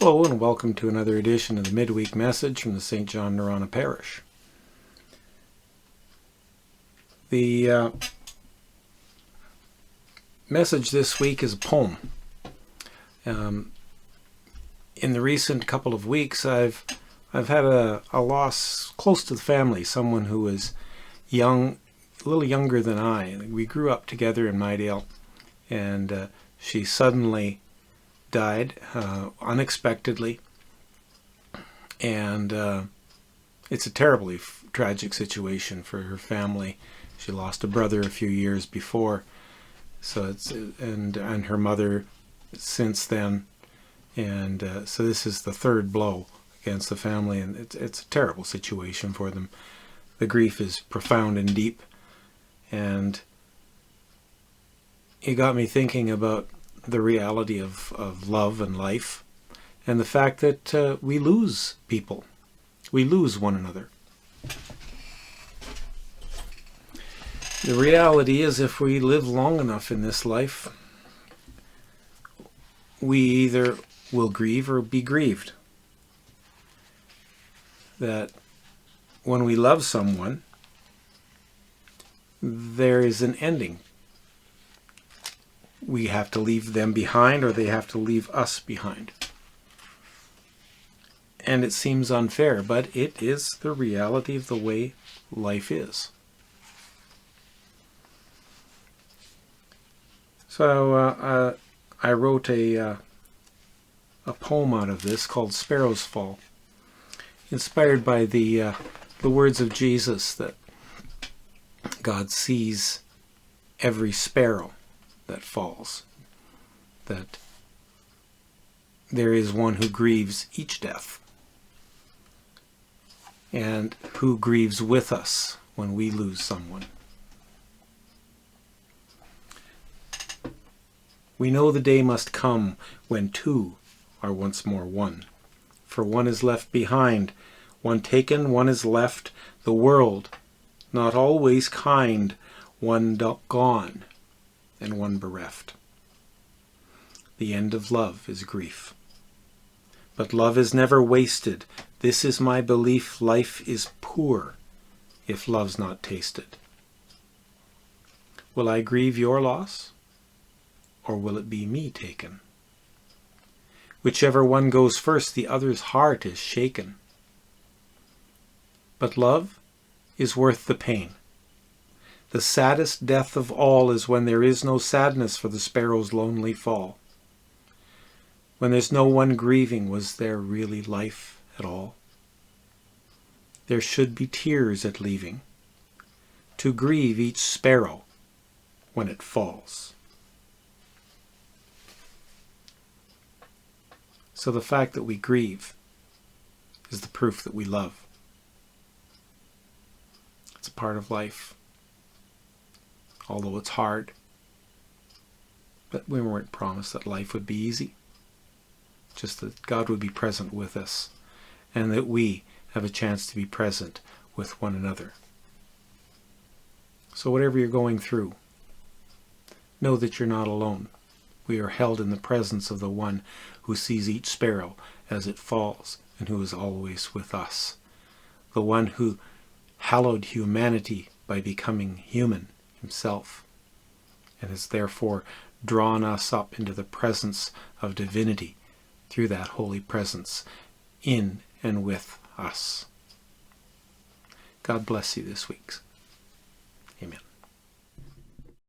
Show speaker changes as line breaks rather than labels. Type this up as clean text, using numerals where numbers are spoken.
Hello and welcome to another edition of the midweek message from the St. John Norrona Parish. The message this week is a poem. In the recent couple of weeks, I've had a loss close to the family, someone who was young, a little younger than I. We grew up together in Midweek, and she suddenly died unexpectedly, and it's a terribly tragic situation for her family. She lost a brother a few years before, so and her mother since then, and so this is the third blow against the family, and it's a terrible situation for them. The grief is profound and deep, and it got me thinking about the reality of love and life, and the fact that we lose people. We lose one another. The reality is, if we live long enough in this life, we either will grieve or be grieved. That when we love someone, there is an ending. We have to leave them behind, or they have to leave us behind. And it seems unfair, but it is the reality of the way life is. So I wrote a poem out of this called Sparrow's Fall, inspired by the words of Jesus that God sees every sparrow that falls, that there is one who grieves each death, and who grieves with us when we lose someone. We know the day must come when two are once more one, for one is left behind, one taken, one is left, the world, not always kind, one gone, and one bereft. The end of love is grief. But love is never wasted. This is my belief. Life is poor if love's not tasted. Will I grieve your loss, or will it be me taken? Whichever one goes first, the other's heart is shaken. But love is worth the pain. The saddest death of all is when there is no sadness for the sparrow's lonely fall. When there's no one grieving, was there really life at all? There should be tears at leaving, to grieve each sparrow when it falls. So the fact that we grieve is the proof that we love. It's a part of life. Although it's hard, but we weren't promised that life would be easy. Just that God would be present with us, and that we have a chance to be present with one another. So whatever you're going through, know that you're not alone. We are held in the presence of the one who sees each sparrow as it falls, and who is always with us. The one who hallowed humanity by becoming human himself, and has therefore drawn us up into the presence of divinity through that holy presence in and with us. God bless you this week.